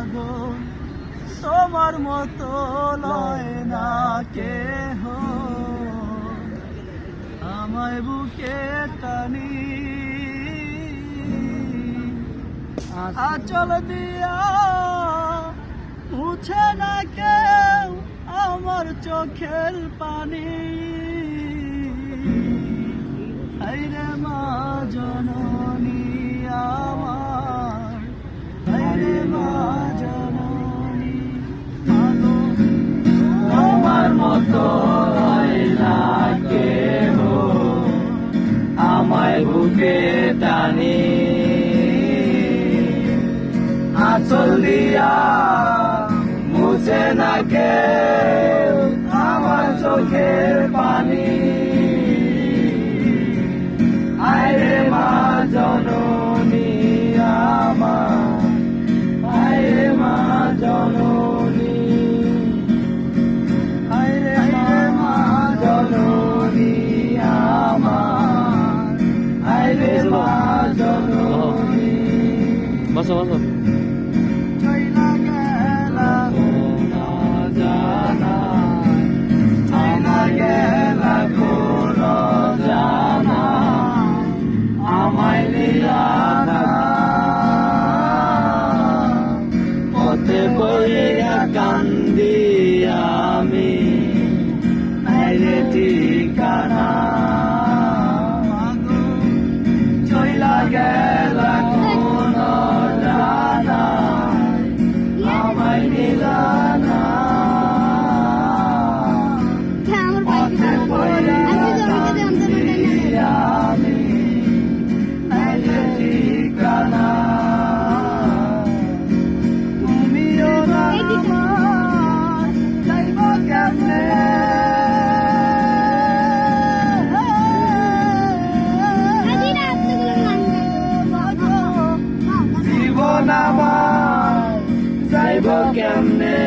মাগো তোমার মতো লয় না কেহ, আমায় বুকে টানি আঁচল দিয়া মুছে না কেউ আমার চোখের পানি। হায়রে মা জননী আমার, হায়রে মা জননী, মাগো তোমার মতো হয় না কেহ, আমায় বুকে টানি আঁচল দিয়া মুছে না কেউ আমার চোখের পানি। আয়রে মা জননী আমার, আয়রে মা জননী, আয়রে মা জননী আমার, আয়রে মা জননী। বসো বসো। চইলা গেলা না জানা, চইলা গেলা কোন জানা, আমায় লিয়া না পথে বইয়া কান্দি আমি, নাইরে ঠিকানা। মাগো চইলা গেলা কোন জানা, আমায় নিলা না পথে বইয়া কান্দি আমি, নাইরে ঠিকানা। তুমিও না আমার, যাইব কেমনে জীবন আমার, যাইব কেমনে।